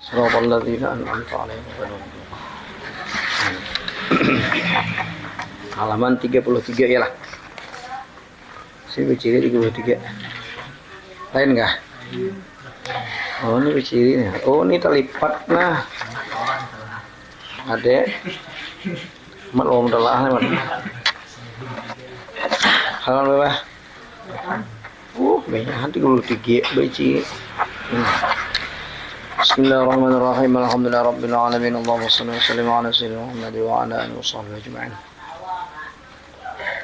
Siratal ladzina an'amta 'alaihim ghairil maghdubi 'alaihim. Halaman 33 ya lah. Sini ciri 33. Lain enggak? Oh, ini cirinya. Oh, ini terlipat nah. Ada maklum telah nih. Halaman berapa? Banyak hati 33 beci. Bismillahirrahmanirrahim. Alhamdulillah rabbil alamin. Allahumma shalli wa sallim ala sayyidina Muhammad wa ala alihi washabbihi ajma'in.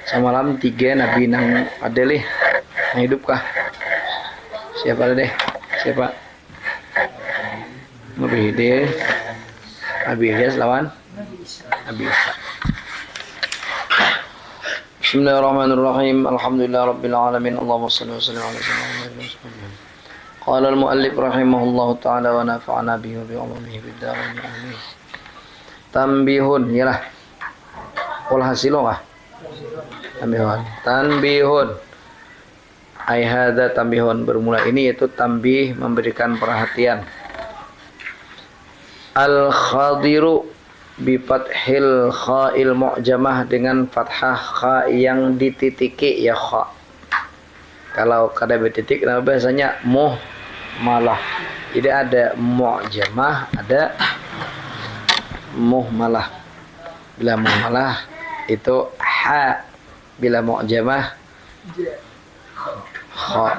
Semalam 3 nabi nang adelih yang hidup kah? Siapa deh? Siapa? Nabi Hidir, Nabi Ilyas lawan Nabi Isa. Bismillahirrahmanirrahim. Alhamdulillah rabbil alamin. Allahumma shalli wa sallim ala sayyidina Muhammad wa sallam. Qala al-muallif rahimahullahu ta'ala wa nafa'ana bihi wa bi 'ulumihi fid dharain amin. Tambihun yalah. Wal hasilu kah? Tambihun. Tanbihun. Ai hadza tambihun, bermula ini yaitu tambih, memberikan perhatian. Al-khadiru bi fathil kha'il mu'jamah, dengan fathah kha yang dititiki ya kha. Kalau kada bertitik nama biasanya muhmalah. Jadi ada mu'jamah, ada muhmalah. Bila muhmalah itu ha, bila mu'jamah kha.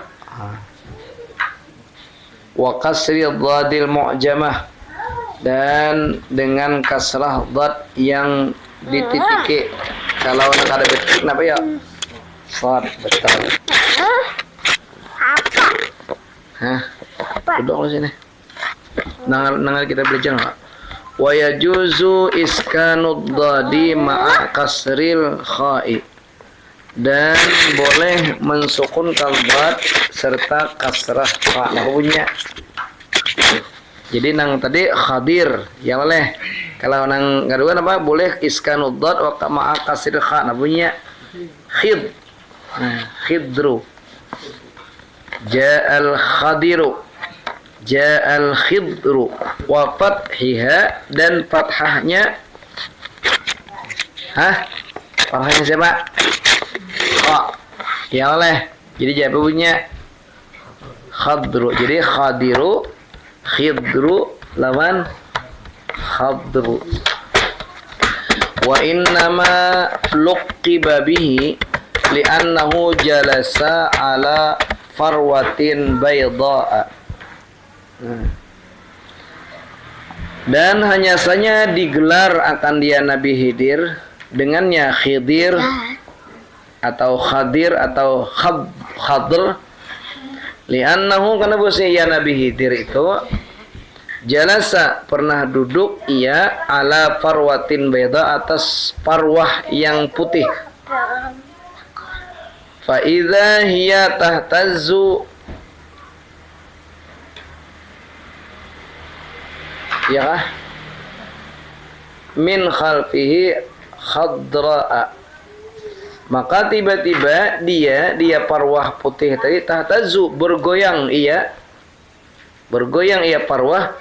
Wa kasri dhadil mu'jamah, dan dengan kasrah dhad yang dititiki. Kalau ada titik kenapa ya? Sad, betul. Hah? Duduk di sini. Nangal kita belajar enggak? Wa yajuzu iskanud dhadi ma'a kasril kha'i, dan boleh mensukunkan dhad serta kasrah kha. Nah, punya. Jadi nang tadi khadir ya boleh. Kalau nang kedua apa? Boleh iskanud dhad wa ma'a kasril kha. Nah, punya khid. Nah, khidru. Ja'al khadiru. Ja'al khidru wa fathiha, dan fathahnya fathahnya siapa? Kha. Ya oleh. Jadi jawabannya khadru. Jadi khadiru, khidru lawan khadru. Wa innama luqiba bihi li'annahu jalasa ala farwatin bayda'a. Dan hanya saja digelar akan dia Nabi Hidir, dengannya Khidir atau Khadir atau Khadr, li'annahu, karena bahwasanya Nabi Hidir itu jalasa, pernah duduk ia ala farwatin bayda, atas farwah yang putih. Fa idza hiya tahtazzu, ya, min khalfihi khadra'a, maka tiba-tiba dia parwah putih tadi tahtazzu, bergoyang ia parwah,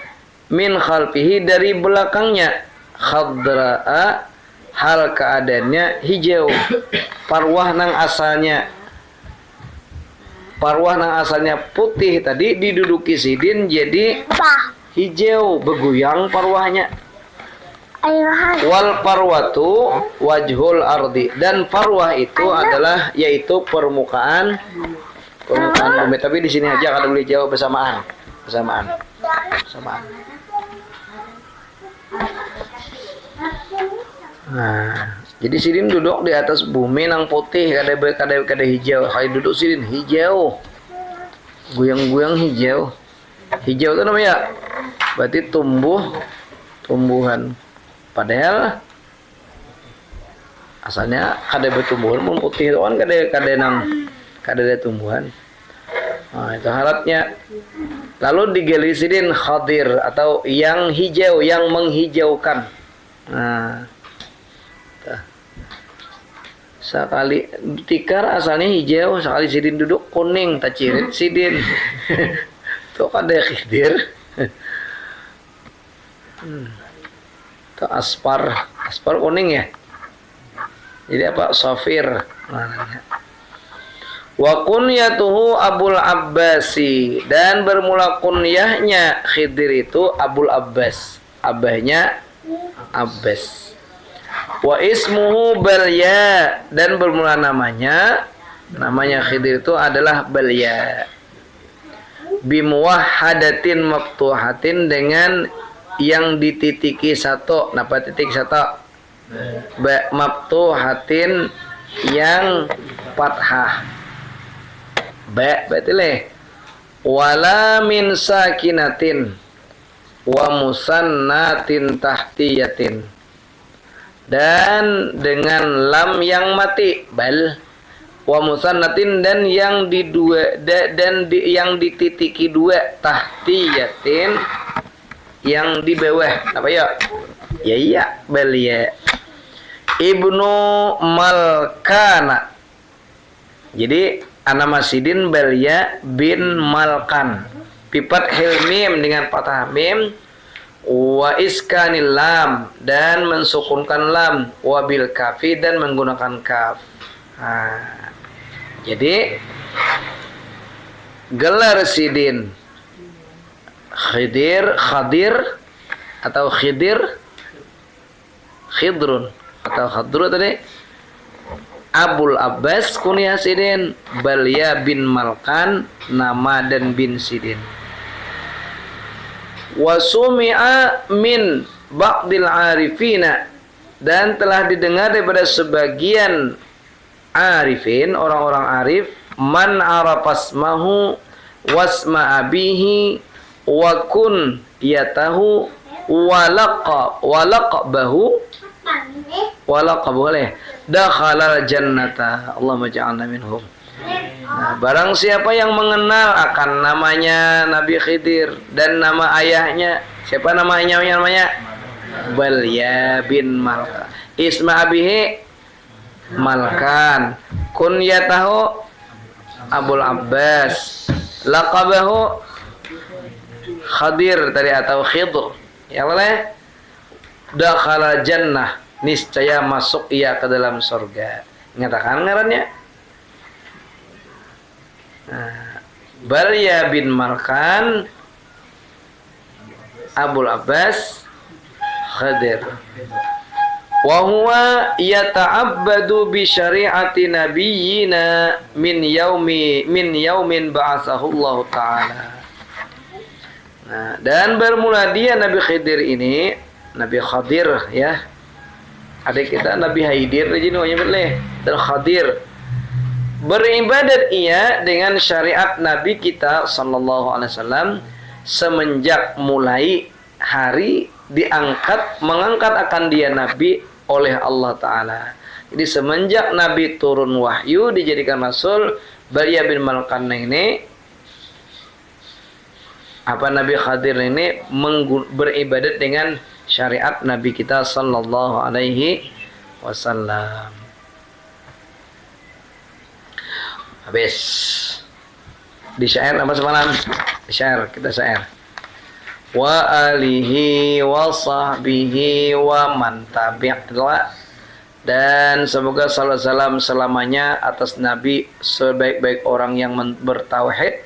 min khalfihi, dari belakangnya, khadra'a, hal keadaannya hijau. Parwah nang asalnya putih tadi diduduki sidin jadi hijau, bergoyang parwahnya. Wal parwatu wajhul ardi, dan parwah itu adalah yaitu permukaan bumi. Tapi di sini aja kada boleh jauh bersamaan. Nah, jadi sidin duduk di atas bumi nang putih, kada hijau. Hai duduk sidin hijau, goyang-goyang hijau. Hijau itu namanya berarti tumbuhan. Padahal asalnya kada bertumbuhan, pun putih itu kan kada ada tumbuhan. Nah, itu harapnya. Lalu digelisidin khadir atau yang hijau, yang menghijaukan. Nah, sekali tikar asalnya hijau, sekali sidin duduk kuning, tacirit sidin. Tuh kada khidir. Itu aspar kuning ya. Jadi apa? Safir. Wa kunyatuhu Abul Abbasi, dan bermula kunyahnya Khidir itu Abul Abbas, abahnya Abbas. Wa ismuhu Balya, dan bermula namanya Khidir itu adalah Balya. Bimuwahhadatin maftuhatin, dengan yang dititiki satu. Napa titik satu? Maftuhatin yang fathah. Betul. Wala min sakinatin wa musannatin tahtiyatin, dan dengan lam yang mati, bal wa musannatin, dan yang di dua yang dititiki dua, tahtiyatin yang di bawah. Apa ya? Ya iya, bal ya. Ibnu Malkana. Jadi Anama Sidin Balya bin Malkan, pipat hilmim dengan patah mim, wa iskanil lam, dan mensukunkan lam, wa bil kafi, dan menggunakan kaf. Jadi gelar Sidin Khadir atau Khidrun atau Khadru tadi. Abul Abbas kunyah Sidin, Balya bin Malkan nama dan bin Sidin. Wa sumi'a min ba'dil arifina, dan telah didengar daripada sebagian arifin, orang-orang arif, man arafasmahu wasma abihi wa kun yatahu walaqabahu boleh dakhalal jannata, Allahumma ja'alna minhum. Nah, barang siapa yang mengenal akan namanya Nabi Khidir dan nama ayahnya, siapa namanya? Balya bin Malkan. Isma abihi Malkan. Kunyatahu Abul Abbas. Laqabahu Khadir tadi atau Khidr. Ya boleh. Dakhala jannah, niscaya masuk ia ke dalam surga. Nyatakan ngarannya. Balya bin Malkan, Abul Abbas, Khadir. Wa huwa yata'abbadu bi syari'ati nabiyyina min yaumin ba'atsahu Allah taala. Nah, dan bermula dia Nabi Khidir ini, Nabi Khadir ya. Adik kita Nabi Haidir jadi namanya boleh. Dan Khadir beribadat ia dengan syariat Nabi kita sallallahu alaihi wasallam semenjak mulai hari mengangkat akan dia Nabi oleh Allah Ta'ala. Jadi semenjak Nabi turun wahyu dijadikan Rasul, Balya bin Malkan ini, Nabi Khadir ini beribadat dengan syariat Nabi kita sallallahu alaihi wasallam. Habis di syair apa semalam? Di syair kita syair. Wa alihi wa sahbihi wa man tabi'ah, dan semoga salam salam selamanya atas Nabi sebaik-baik orang yang bertauhid,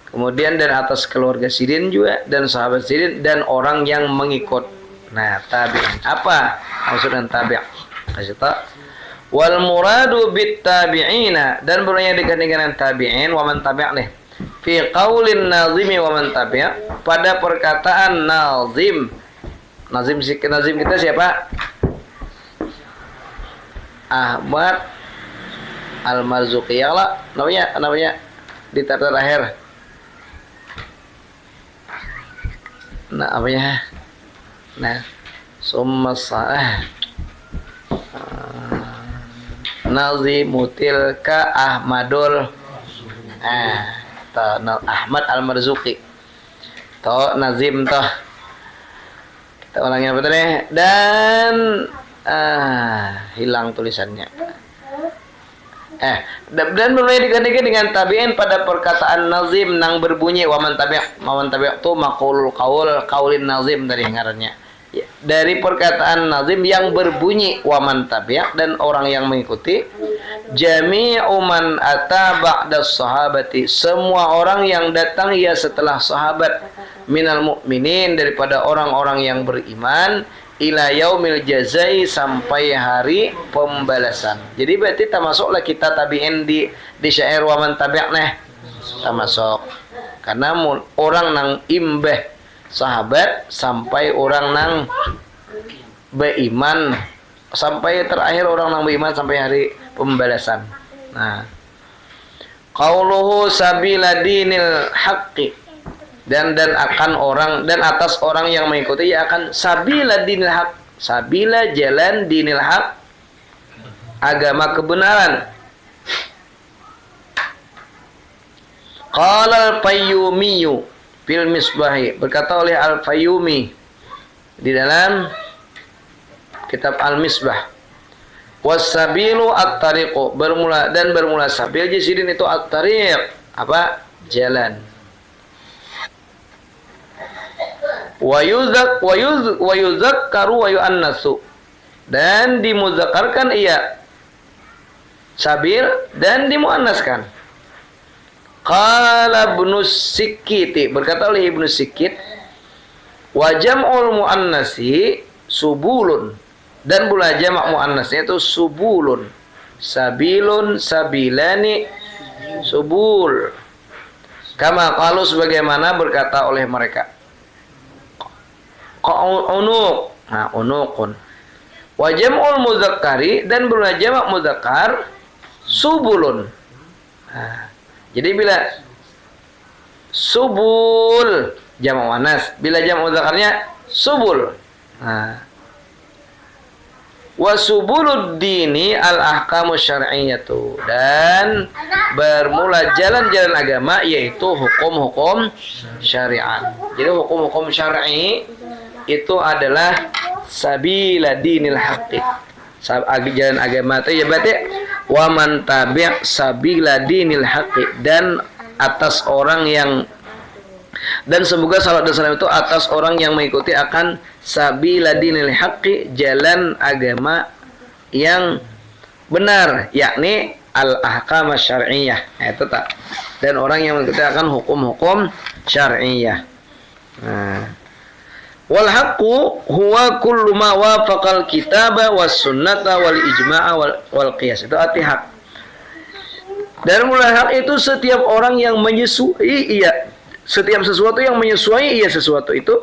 kemudian dan atas keluarga Sidin juga dan sahabat Sidin dan orang yang mengikut. Nah, tabi'in apa maksudnya tabi'? Kasih tahu. Wal muradu bit tabi'ina, dan berarti dengan tabi'in wa man tabi' nih. Fi qaulin nazimi wa man tabi', pada perkataan nazim. Nazim kita siapa? Ahmad Al-Marzuqi ya Allah, namanya di terakhir. Nah, apa ya? Nah, summa sa'ah nazimutil ka Ahmadul Ahmad Al-Marzuqi. Toh nazim toh. Kita ulangi apa tadi? Dan hilang tulisannya. Dan mulai digantikan dengan tabi'in pada perkataan nazim nang berbunyi waman tabi' tu maqulul qaulin nazim dari ngarannya. Dari perkataan nazim yang berbunyi waman tabi' dan orang yang mengikuti jami'u man ata ba'da sahabati, semua orang yang datang ya setelah sahabat minal mu'minin daripada orang-orang yang beriman ila yaumil jazai sampai hari pembalasan. Jadi berarti termasuklah kita tabi'in di syair waman tabi' termasuk. Karena orang nang imbah sahabat sampai orang nang beriman sampai terakhir orang nang beriman sampai hari pembalasan. Nah, qauluhu sabila dinil haqqi, dan akan orang dan atas orang yang mengikuti ya akan sabila dinil haq, sabila jalan dinil haq, agama kebenaran. Qala al-Fayyumi fil Misbahi, berkata oleh Al-Fayyumi di dalam kitab Al-Misbah, wasabilu at-tariqu, bermula sabil jisidin itu at-tariq, apa? Jalan. Wa yuzakkaru wa yu'annasu, dan dimudzakarkan ia sabil dan dimuannaskan. Qala Ibnu Sikiti, berkata oleh Ibnu Sikit, wa jam'ul muannasi subulun, dan pula jamak muannasnya itu subulun, sabilun, sabilani, subul. Kama qalu, sebagaimana berkata oleh mereka. Unuq, nah unuqun. Wa jam'ul mudzakkari, dan pula jamak mudzakkar subulun. Nah, jadi bila subul jamak muannas, bila jamak mudzakarnya subul. Nah, wa subulud dini al ahkamu syar'iyyatu, dan bermula jalan-jalan agama yaitu hukum-hukum syariat. Jadi hukum-hukum syar'i itu adalah sabila dinil haqqi, jalan agama itu ya berarti wa man tabi' sabila dinil haqqi, dan atas orang yang, dan semoga salat dan salam itu atas orang yang mengikuti akan sabila dinil haqqi, jalan agama yang benar, yakni al-ahkam syar'iyyah. Nah, itu tak. Dan orang yang mengikuti akan hukum-hukum syar'iyyah. Nah, wal haqqu huwa kullu ma wafaqal kitaba was sunnata wal ijma'a wal qiyas. Itu arti hak. Dan mulai hak itu setiap orang yang menyesuai, setiap sesuatu yang menyesuai sesuatu itu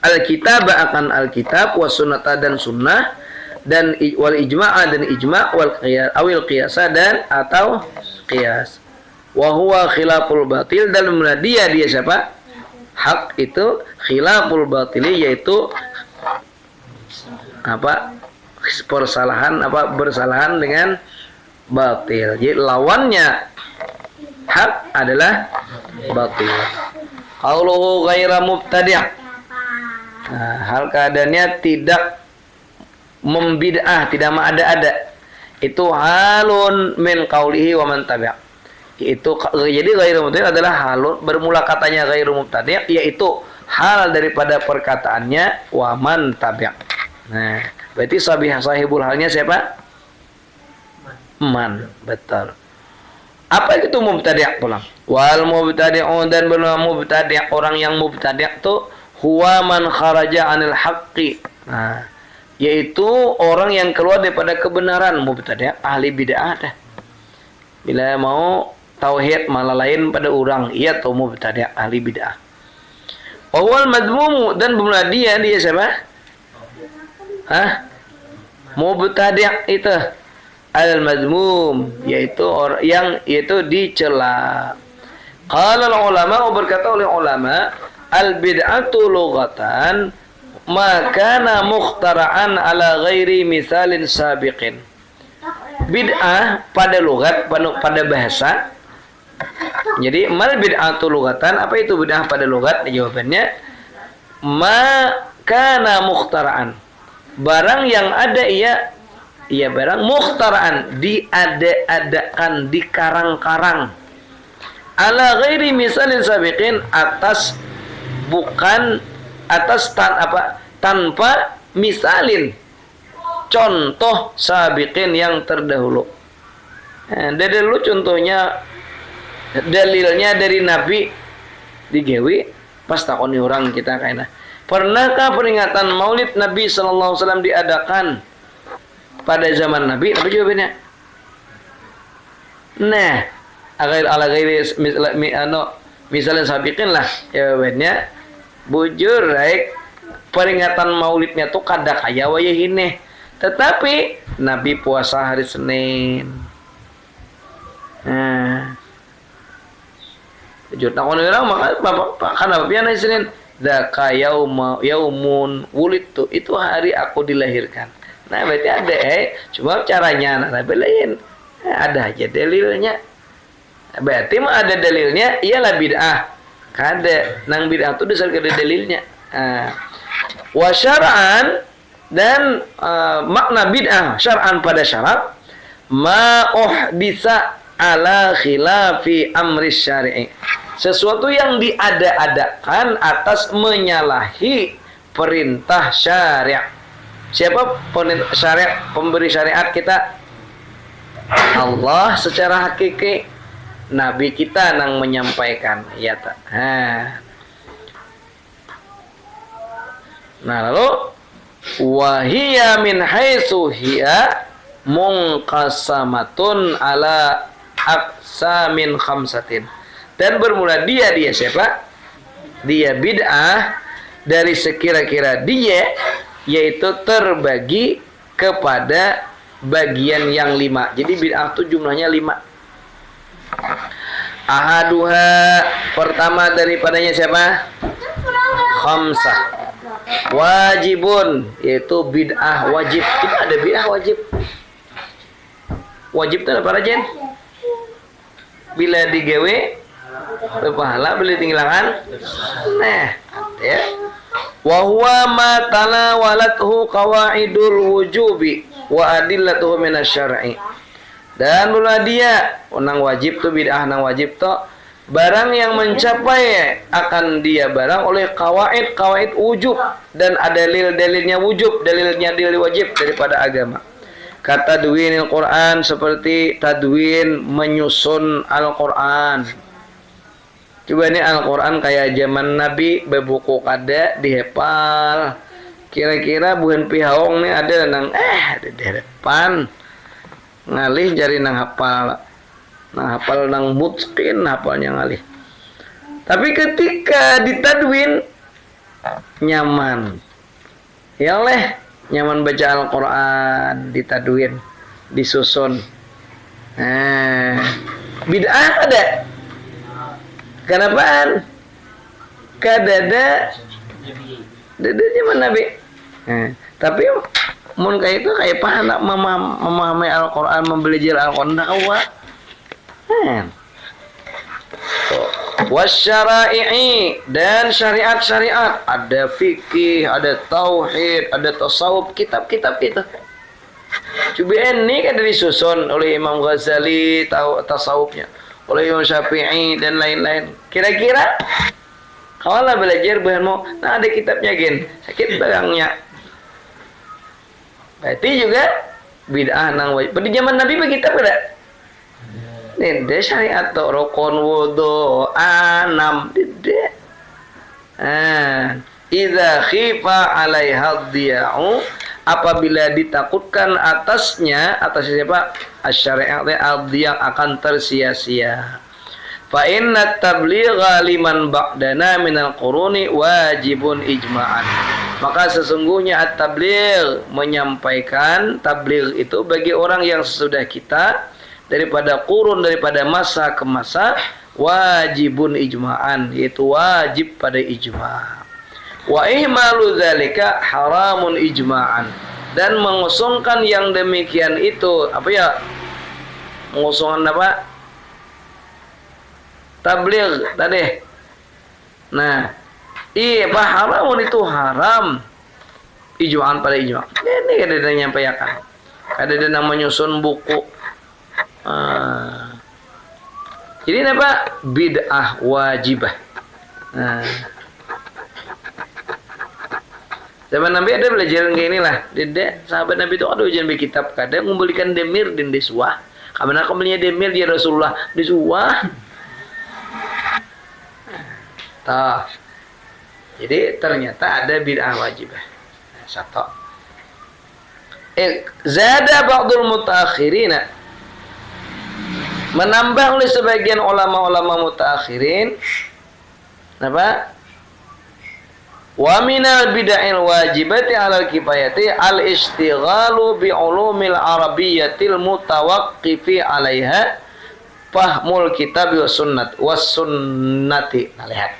al-kitaba akan al-kitab, was sunnata dan sunnah, dan wal ijma'a dan ijma', wal qiyas awil qiyasa dan atau qiyas. Wa huwa khilaful batil, dan dia siapa? Hak itu khilaful batili, yaitu apa? Bersalahan dengan batil. Jadi lawannya hak adalah batil. Qauluhu ghaira mubtadi'. Nah, hal keadaannya tidak membid'ah, tidak mengada-ada. Itu halun min qaulihi wa man tabi'. Itu jadi ghairu mubtadi' adalah halun, bermula katanya ghairu mubtadi', yaitu hal daripada perkataannya wa man tabi'. Nah, berarti sahibul halnya siapa? Man, betul. Apa itu mubtadi' pulang? Wal mubtadi'u, dan mubtadi', orang yang mubtadi' itu huwa man kharaja 'anil haqqi. Nah, yaitu orang yang keluar daripada kebenaran. Mubtadi', ahli bid'ah dah. Bila mau tauhid malah lain pada orang, ia tuh mubtadi', ahli bid'ah. Awal madmumu, dan bermula dia siapa? Mubtadi' itu al-madmum, yaitu orang yang dicela. Qala ulama, berkata oleh ulama, al-bid'atu lughatan ma kana mukhtara'an ala ghairi misalin sabiqin. Bid'ah pada lughat, pada bahasa. Jadi mal bid'atu lughatan, apa itu bid'ah pada lughat? Jawabannya ma kana mukhtara'an, barang yang ada ia iya barang mukhtaraan diada-adakan, dikarang-karang, ala ghairi misalin sabiqin, atas bukan atas tanpa misalin, contoh sabiqin yang terdahulu. Dari dulu contohnya dalilnya dari Nabi digewi pas takoni orang kita kayaknya. Pernahkah peringatan Maulid Nabi sallallahu alaihi wasallam diadakan pada zaman Nabi? Nabi jawabnya, nah, ala ghairi misalnya sabiqin lah jawabannya. Bujur raik peringatan Maulidnya tuh kada kaya wayah ini. Tetapi Nabi puasa hari Senin. Nah, jujur takon orang maka kan apa hari Senin? Dzaka yaumun wulidtu, itu hari aku dilahirkan. Nah, berarti ada cuma caranya lain. Ada aja dalilnya. Berarti mah ada dalilnya, iyalah bid'ah. Kada nang bid'ah itu dasar kada dalilnya. Wa syar'an, dan makna bid'ah syar'an pada syarat ma uhdisa ala khilafi amri syari'i, sesuatu yang diada-adakan atas menyalahi perintah syariat. Siapa syariat, pemberi syariat kita? Allah secara hakiki, Nabi kita nang menyampaikan, ya tak. Nah lalu wahiyya min haitsu hiya munqasamatun ala aqsamin khamsatin, dan bermula dia siapa? Dia bid'ah dari sekira-kira dia, yaitu terbagi kepada bagian yang 5. Jadi bid'ah itu jumlahnya 5. Ahaduha, pertama daripadanya siapa? Khamsah. Wajibun, yaitu bid'ah wajib. Kita ada bid'ah wajib. Wajib itu apa Rajen? Bila digawe berpahala, bila tinggalan. Nah, ya. Wa huwa ma talawalathu qawaidul wujubi wa adillatuhu minasyar'i. Dan mula dia nang wajib tu bid'ah nang wajib tu barang yang mencapai akan dia barang oleh kawaid wujub, dan ada dalilnya wujub, dalilnya dalil wajib daripada agama. Kata tadwinil Quran, seperti tadwin menyusun Al-Quran. Coba ini Al-Quran kayak zaman Nabi bebuku kada dihepal. Kira-kira bukan pihaong nih ada nang di depan ngalih jari nang hafal nang mutqin hafalnya ngalih. Tapi ketika ditadwin nyaman, ya oleh nyaman baca Al-Quran, ditadwin, disusun. Bid'ah ada. Kenapaan? Kadada zaman Nabi. Tapi mun kayak itu kayak pahala memahami Al-Quran, membelajar Al-Quran dakwa. Wasyara'i, dan syariat-syariat, ada fikih, ada tauhid, ada tasawuf, kitab-kitab itu. Coba ini kan disusun oleh Imam Ghazali, tasawufnya, oleh Imam Syafi'i dan lain-lain. Kira-kira kalau lah belajar bahan mau, nah ada kitabnya gen, sakit barangnya. Berarti juga bid'ah nang wajib. Pada zaman Nabi begitu ada. Nede syariat to rokon wudu anam dede. Idza khifa alaiha diya'u, apabila ditakutkan atasnya siapa? Asy-syari'at al-diya' akan tersia-sia. Fa inna tabligha liman ba'dana minal quruni wajibun ijma'an. Maka sesungguhnya at-tabligh, menyampaikan tabligh itu bagi orang yang sesudah kita daripada qurun, daripada masa ke masa, wajibun ijma'an, yaitu wajib pada ijma'. Wa ihmalu dzalika haramun ijma'an, dan mengosongkan yang demikian itu apa ya? Mengosongkan apa? Tabligh tadi. Nah, haramun itu haram ijma'an pada ijma'. Ini kan dia nyampaikan. Ada namanya nyusun buku. Jadi apa? Bid'ah wajibah. Zaman Nabi ada pelajaran kayak inilah. Dede, sahabat Nabi itu ada ujian kitab kadang membelikan demir di deswa. Kamana belinya demir di Rasulullah deswa. Tah. Jadi ternyata ada bid'ah wajibah. Satu. Zada ba'dul mutaakhirina. Menambah oleh sebagian ulama-ulama mutaakhirin apa? Wa minal bid'ahil wajibati 'alal kifayati al-istighalu bi ulumil arabiyyatil mutawaqqifi 'alaiha fahmul kitab was sunnati. Nah, lihat.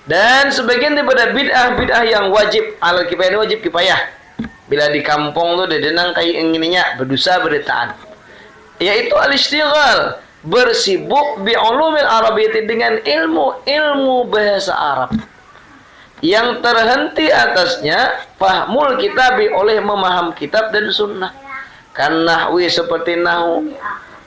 Dan sebagian daripada bid'ah yang wajib 'alal kifayah, wajib kifayah. Bila di kampung tuh dedenang kayak ininya berdosa berdetaan. Yaitu al-istighal, bersibuk bi ulumil arabiyyati dengan ilmu bahasa Arab. Yang terhenti atasnya fahmul kitabi oleh memaham kitab dan sunnah. Kan nahwi seperti nahu,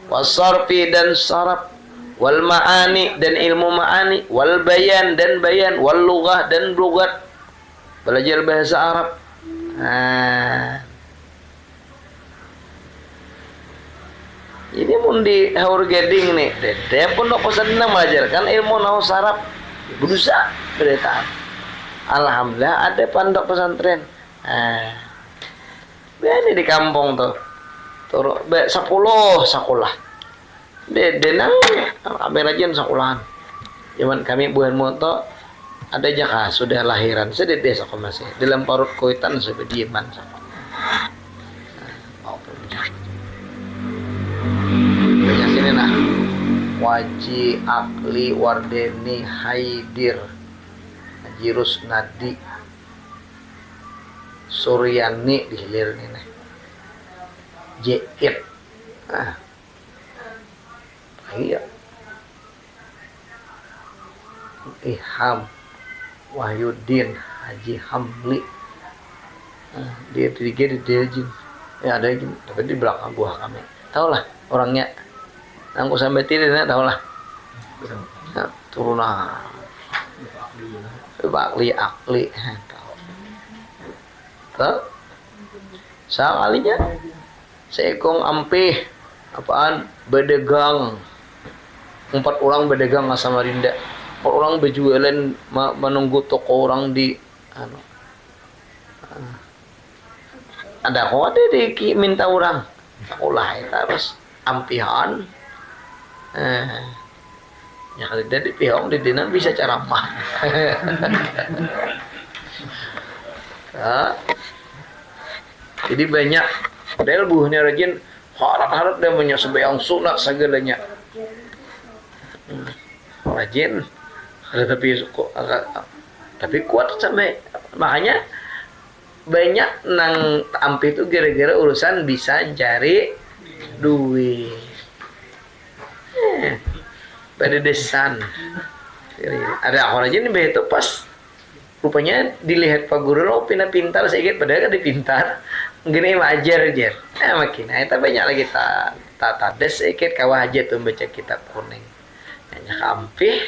wasarfi dan saraf, wal ma'ani dan ilmu ma'ani, wal bayan dan bayan, wal lughah dan lugat. Belajar bahasa Arab. Ini pun di haur gading nih. Dia pun nak pesan mengajarkan ilmu nahu saraf, berusaha berdetaan. Alhamdulillah ada pondok pesantren. Ini di kampung tuh. Turun 10 sekolah. Denang ambil rajin sekolahan. Zaman kami bulan moto ada jaka sudah lahiran sedih desa masih dalam parut kuitan sudah dieman sama. Banyak sini nah. Waji, Akli, Wardeni, Haidir, Jirus Nadi, Suryani di hilir ini, Jeit, iya, Iham, Wahyudin, Haji Hamli, dia tiga di Deljin, ya ada lagi, tapi di belakang buah kami, tahu lah orangnya, aku sampai tidak tahu lah, turunan. Bakli akli tahu sekalinya seekong ampih apaan bedegang 4 orang bedegang sama Rinda 4 orang berjualan menunggu toko orang di ada kok ada di minta orang sekolah itu terus ampihan ya kalau dia di pihak di dina bisa ceramah. Jadi banyak padahal buahnya rajin harap-harap dia punya sembahyang sunat segalanya. Rajin tapi kuat sampai makanya banyak nang ampi itu gara-gara urusan bisa cari duit. Pada desan ada orang aja nih itu pas rupanya dilihat Pak Guru lo pintar sedikit padahal kan dipintar gini ajar makin itu banyak lagi tak des sedikit kawah aja tuh baca kitab kuning hanya kampi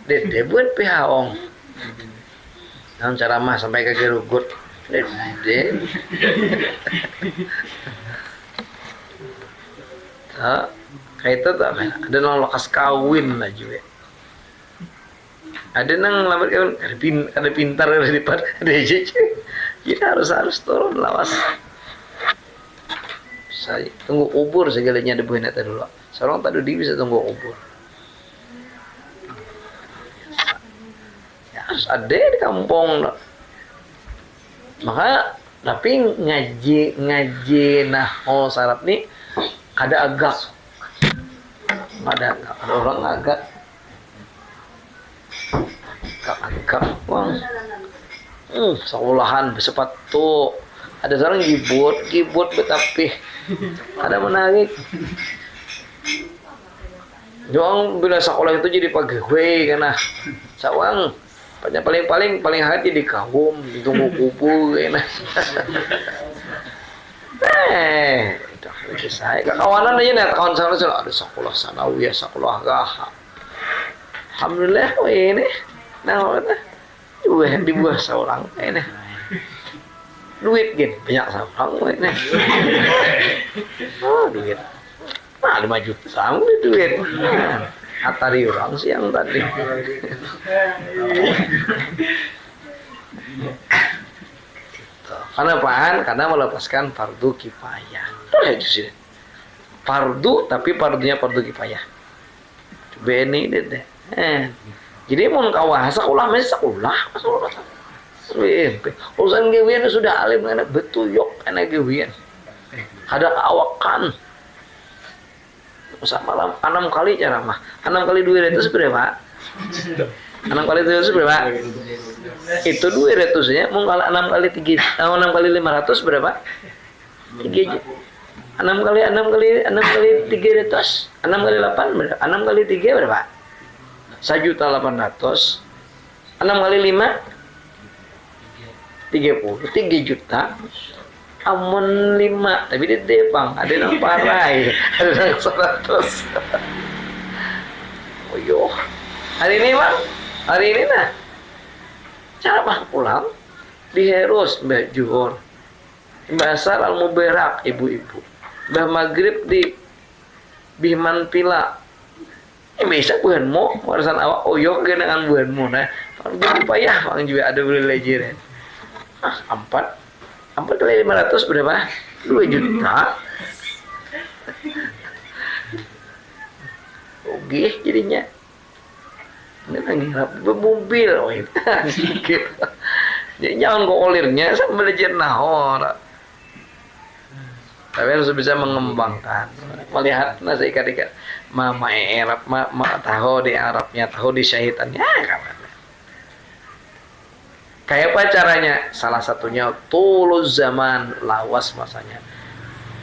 dede buat pihaong dalam ceramah sampai ke gerugut dede kayak itu tak ada nang lekas kawin lah juga ada nang lambat kawin ada pintar ada depan ada jeje kita harus turun lawas saya tunggu kubur segalanya ada buahnya dulu seorang tak di bisa tunggu kubur ya, harus ada di kampung maka tapi ngaji nahu saraf nih ada agak ada orang agak uang sekolahan bersepatu ada seorang gibut tapi ada menarik doang bila sekolah itu jadi pegawai karena sawang paling hati di kaum ditunggu kubu karena Itu lagi saya kawanan aja nih kawan saya ada sekolah sanawiyah sekolah gaha. Alhamdulillah ini nah juga di buah seorang ini duit gin banyak seorang ini duit 5 juta sama duit atari orang siang tadi karena apaan? Karena melepaskan fardu kifayah fardu tapi fardunya fardu kifayah coba ini deh jadi mau kawah sekolah masih sekolah urusan gawian sudah alim enak betul yok enak gawian ada awakan malam 6 kali cara mah 6 kali 200 berapa 6 kali 200 berapa itu 200 nya mau kalau 6 kali 3 6 kali 500 berapa 3 6 kali 300 6 kali 8 berapa 6 kali 3 berapa 1.800.000 6 kali 5 30 3 juta amun 5 tapi di Depang ada yang parai ada yang 100 oh yo hari ini bang hari ini nah cara mah pulang di Heros Mbak Juhur Mbak Asar Al-Mubarak ibu-ibu Mbak Maghrib di Bihman Pila bisa bukan mau warisan awak oyo dengan bukan mau nah payah bang juga ada boleh lejeran 4 kali 500 berapa 2 juta oke jadinya ini lagi mobil jadi jangan kok olirnya sama belajar nahor tapi harus bisa mengembangkan melihat nasi ikan mama Arab tahu di Arabnya tahu di syahitannya kayak apa caranya salah satunya tulus zaman lawas masanya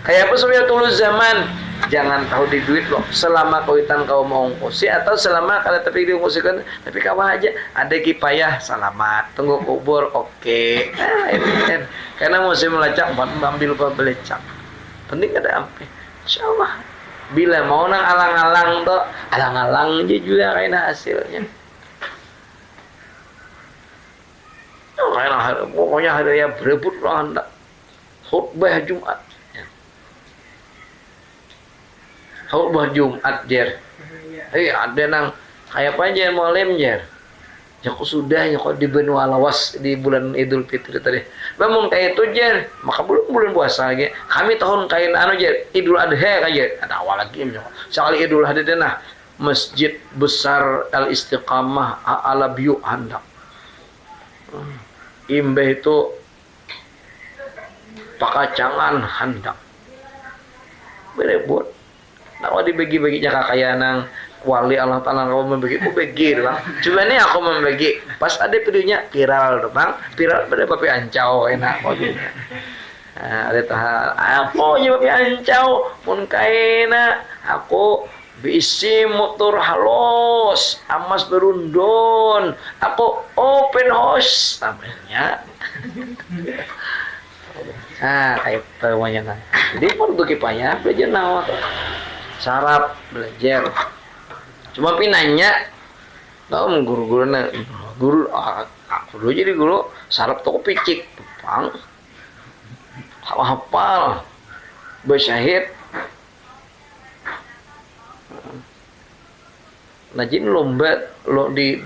kayak apa sebenarnya tulus zaman jangan tahu di duit loh selama kawitan kau mau ongkosi atau selama kalau tapi diongkosikan tapi kau aja ada kipayah selamat tunggu kubur oke ini kan karena musim melacak ambil belecak penting ada ampe insyaallah bila mau nang alang-alang tuh alang-alang aja juga kayak hasilnya pokoknya hari yang berebut lah hendak khutbah Jumat khutbah Jumat jer ada nang kayak apa jer malam jer ya kok sudah ya kok di benua lawas di bulan Idul Fitri tadi namun kayak itu jer maka belum bulan puasa lagi kami tahun kain anu jer Idul Adha aja ada awal lagi sekali Idul Adha nah Masjid Besar Al Istiqamah ala Biu hendak Imbah itu pakacangan hendak berebut nah dibagi-baginya kakaya nang wali Allah Ta'ala kau membagi aku bagi bang coba nih aku membagi pas ada videonya viral bang viral pada papi ancau enak kok nah ada tahal aku nyoba papi ancau mun kaina aku bisi motor halus amas berundun aku open house namanya kayak temuannya nah jadi pun tuh kipayah belajar nawat sarap belajar cuma pinanya tahu guru-guru aku dulu jadi guru sarap toko picik bang hafal bersyahid najin lomba lo di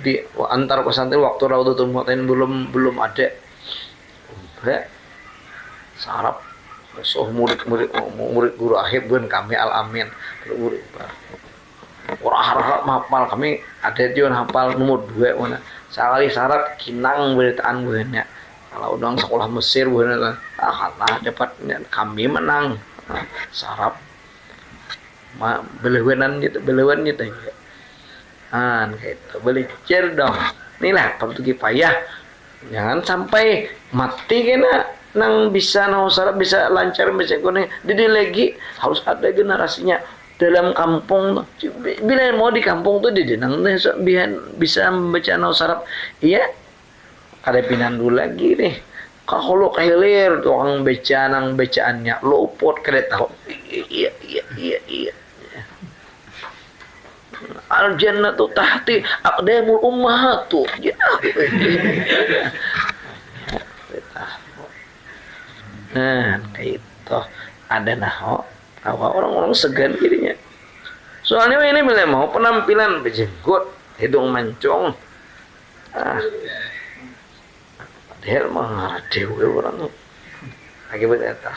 antar pesantren waktu Raudatul Mu'tadin belum ada lomba sarap so murid guru akhir bukan kami al-amin murid orang harap hafal kami ada dia hafal nomor 2 mana sekali syarat kinang beritaan buahnya kalau udah sekolah Mesir buahnya kalah dapat kami menang sarap belewanan gitu gitu belajar dong inilah fardu kifayah jangan sampai mati kena nang bisa sarap bisa lancar bisa kuning jadi lagi harus ada generasinya dalam kampung bila mau di kampung tuh didenang bisa membaca sarap iya ada pinan dulu lagi nih Kalau kehilir orang baca nang bacaannya luput kada tahu. Iya. Al jannatu tahti aqdamul ummahatu. Ya. Nah, kayak itu ada naho orang-orang segan jadinya. Soalnya ini bila mau penampilan berjenggot, hidung mancung. Padahal mah dewe orang akibat eta.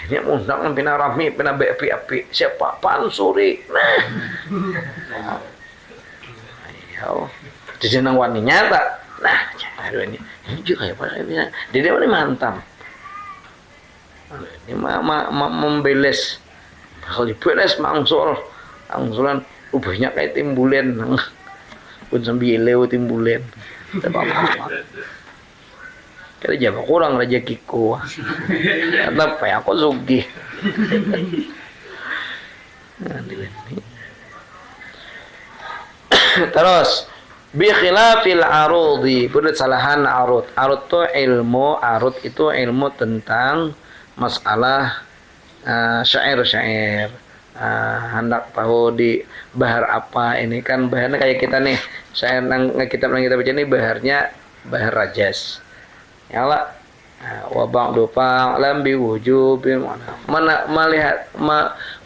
Ini undang pina rami, pina bepi-api. Siapa? Pansuri. Nah. Ayo. Di jeneng waninya tak. Nah, aduh ini juga ya Pak. Dia mana mantam. Ini membeles. Kalau dibeles angsuran ubahnya kayak timbulen. Pun sambil lewat timbulen. Apa-apa. Kira jawab kurang rezekiku. Kenapa ya aku sugih. Terus bi khilafil arudi, bukan salahan arud. Arud itu ilmu tentang masalah syair. Hendak tahu di bahar apa ini kan baharnya kayak kita nih. Saya kitab yang kita baca ini baharnya bahar rajas. Ya Allah, wa ba'du fa'lam bi wujubi mana melihat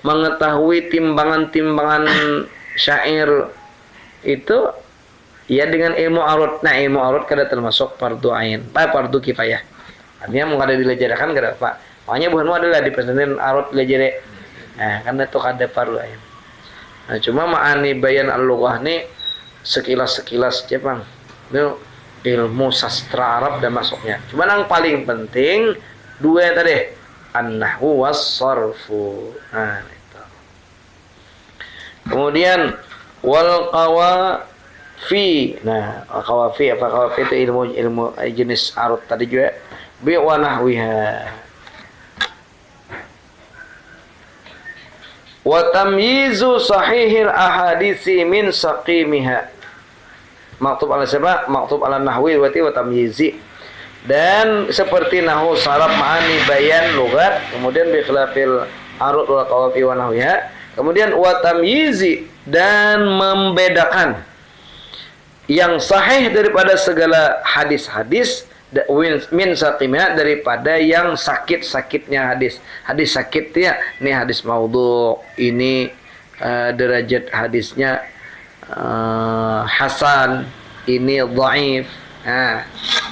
mengetahui timbangan-timbangan syair itu ya dengan ilmu arud. Nah, ilmu arud kada termasuk fardu ain, fardu kifayah. Artinya mau kada dilejarkan kada apa. Makanya bukan adalah dipesanin arud lejere. Nah, karena itu kada fardu ain. Nah, cuma ma'ani bayan al-lughah ni sekilas Jepang. Itu ilmu sastra Arab dan masuknya. Cuma yang paling penting dua tadi, an-nahwu was-sarfu. Nah, itu. Kemudian wal qawafi. Nah, qawafi apa? Qawafi itu ilmu jenis arut tadi juga. Bi wa nahwiha. Wa tamyizu sahihil ahaditsi min saqimiha. Maktub ala siapa? Maktub ala nahwi wa tamyizi. Dan seperti nahwu saraf ma'ani bayan lugat, kemudian bi khilafil arud wal qawafi wa nahwiha. Kemudian wa tamyizi, dan membedakan yang sahih daripada segala hadis-hadis min saqimah, daripada yang sakit-sakitnya hadis. Hadis sakit ya, ini hadis maudhu, ini derajat hadisnya hasan, ini dhaif. Nah,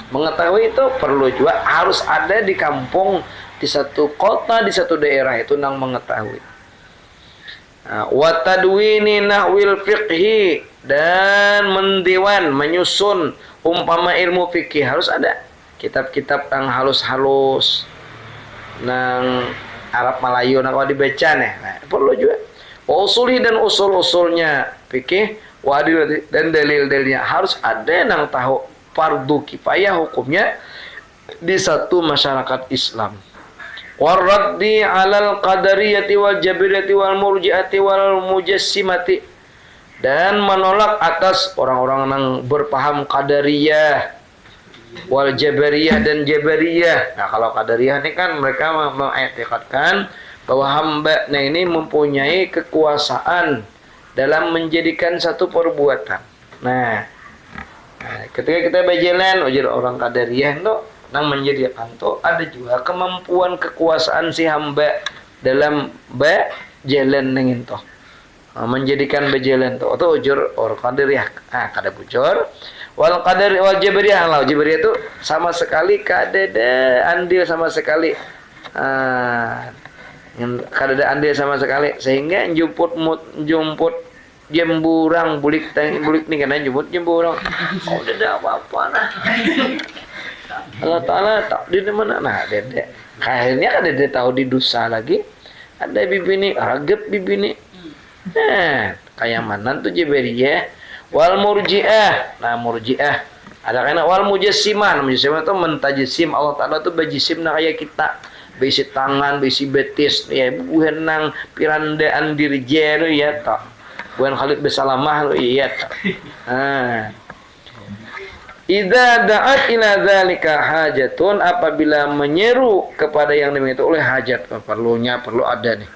mengetahui itu perlu juga, harus ada di kampung, di satu kota, di satu daerah itu nang mengetahui. Wa tadwini nahwil fiqhi, dan mendewan, menyusun umpama ilmu fikih, harus ada kitab-kitab yang halus-halus nang Arab Melayu nang dibaca nih. Nah, perlu juga usuli dan usul-usulnya fikih, wadil dan dalil-dalilnya harus ada nang tahu. Fardu kifayah hukumnya di satu masyarakat Islam. Waraddi 'alal qadariyati wal jabriyati wal murji'ati wal mujassimati, dan menolak atas orang-orang yang berpaham qadariyah, wal jabariyah dan jabariyah. Nah, kalau qadariyah ini kan mereka mengiktikadkan bahwa hamba ini mempunyai kekuasaan dalam menjadikan satu perbuatan. Nah, ketika kita berjalan ujar orang qadariyah itu nang menjadikan itu ada juga kemampuan kekuasaan si hamba dalam berjalan nengin toh. Menjadikan berjalan tuh ujar orang qadariyah. Kada bujur. Wal qadar wal jabariyah, Allah jabariyah itu sama sekali kada ada andil sama sekali. Kada ada andil sama sekali, sehingga jumput jemburang bulik nih kan jemburang. Oh, udah ada apa-apa nah. Allah Ta'ala tak di mana nah dede. Akhirnya kan dede tahu di dosa lagi. Ada bibini, ragep bibini. Nah, kayak mana tuh jabariyah. Wal murji'ah. Nah, murji'ah ada kena wal mujassimah. Mujassimah itu mentajsim Allah Ta'ala tuh bajisim nah kayak kita. Bisi tangan, bisi betis ya, bukan nang pirandaan dirjen ya tak. Bukan Khalid Besalamah lu iya tak. Idza da'at ila dzalika hajatun, apabila menyeru kepada yang demikian itu oleh hajat, perlu ada nih.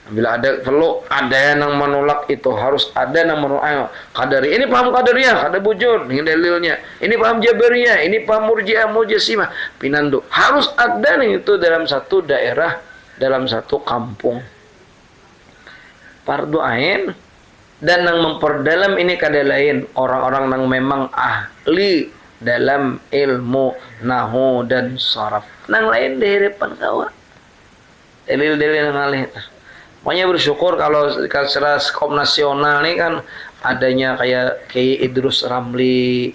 Bila perlu ada yang menolak itu, harus ada yang menolak. Qadari ini paham qadariyah, ada bujur dengan dalilnya. Ini paham jabariyah, ini paham murji'ah, mujasimah, pinandu. Harus ada nih itu dalam satu daerah, dalam satu kampung. Fardu ain. Dan yang memperdalam ini kada lain orang-orang yang memang ahli dalam ilmu nahu dan saraf. Nang lain dari depan kawa. Dalil-dalil yang alih. Makanya bersyukur kalau secara skop nasional ini kan adanya kayak Kiai Idrus Ramli,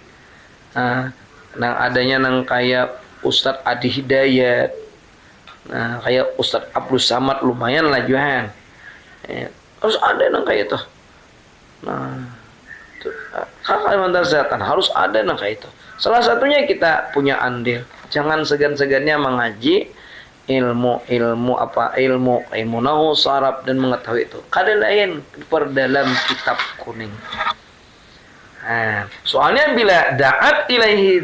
nang adanya nang kayak Ustadz Adi Hidayat, kayak Ustadz Abdul Samad, lumayan lah Johan. Harus ada nang kayak itu. Kalimantan Selatan harus ada nang kayak itu. Salah satunya kita punya andil. Jangan segan-segannya mengaji ilmu nahu saraf dan mengetahui itu. Kada lain perdalam kitab kuning. Soalnya bila da'at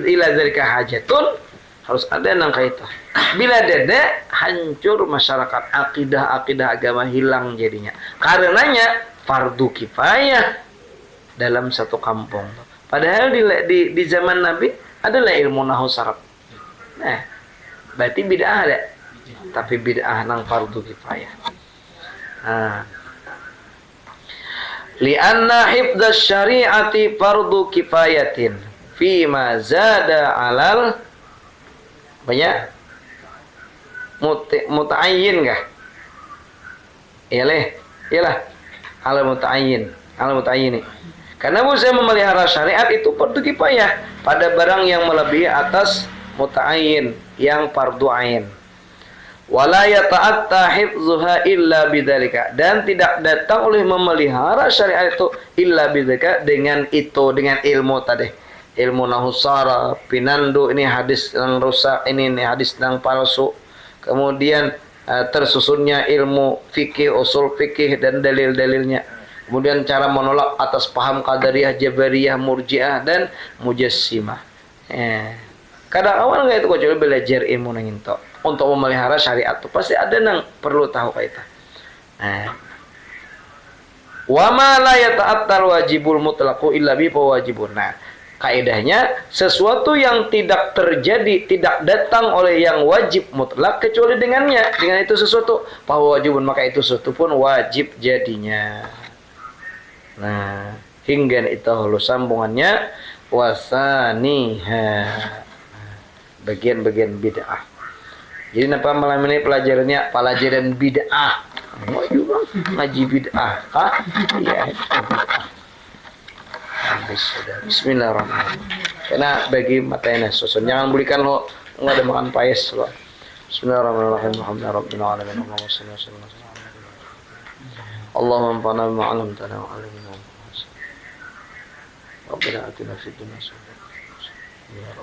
ila zalika hajatun, harus ada nang kayak itu. Bila dada, hancur masyarakat, akidah agama hilang jadinya. Karenanya fardu kifayah dalam satu kampung. Padahal di zaman Nabi adalah ilmu nahu saraf. Berarti bid'ah ada. Tapi bid'ah nang fardu kifayah. Lianna hifdzas syari'ati fardu kifayatin fima zada alal banyak muta'ayyin kah? Iyalah al muta'ayyin. Karena saya memelihara syariat itu fardu kifayah pada barang yang melebihi atas muta'ayyin yang fardu ain. Wala yata'atta hifzuha illa bidzalika, dan tidak datang oleh memelihara syariat itu illa bidzalika, dengan ilmu tadi, ilmu nahu saraf, pinandu, ini hadis yang rusak, ini hadis yang palsu, kemudian tersusunnya ilmu fikih, usul fikih dan dalil-dalilnya, kemudian cara menolak atas paham qadariyah, jabariyah, murji'ah dan mujassimah. Kadang awal nggak itu kecuali belajar ilmu nanginto untuk memelihara syariat itu pasti ada yang perlu tahu kayak itu. Wa ma la yata'attal wajibul mutlaqu illa bi wajibun. Kaidahnya sesuatu yang tidak terjadi, tidak datang oleh yang wajib mutlak kecuali dengannya, dengan itu sesuatu bahwa wajibun, maka itu sesuatu pun wajib jadinya. Hingga itu halus sambungannya wasaniha, bagian-bagian bid'ah. Jadi apa malam ini pelajarannya pelajaran bid'ah. Oh juga ngaji bid'ah. Iya. Bismillahirrahmanirrahim. Karena bagi matanya susun, jangan belikan lo nggak ada makan payes lo. Bismillahirrahmanirrahim. Alhamdulillahirabbil alamin. Allahumma shalli wa sallim ala Allahumma anfa'na bima 'allamtana wa 'allimna. Rabbana atina fid dunya hasanah.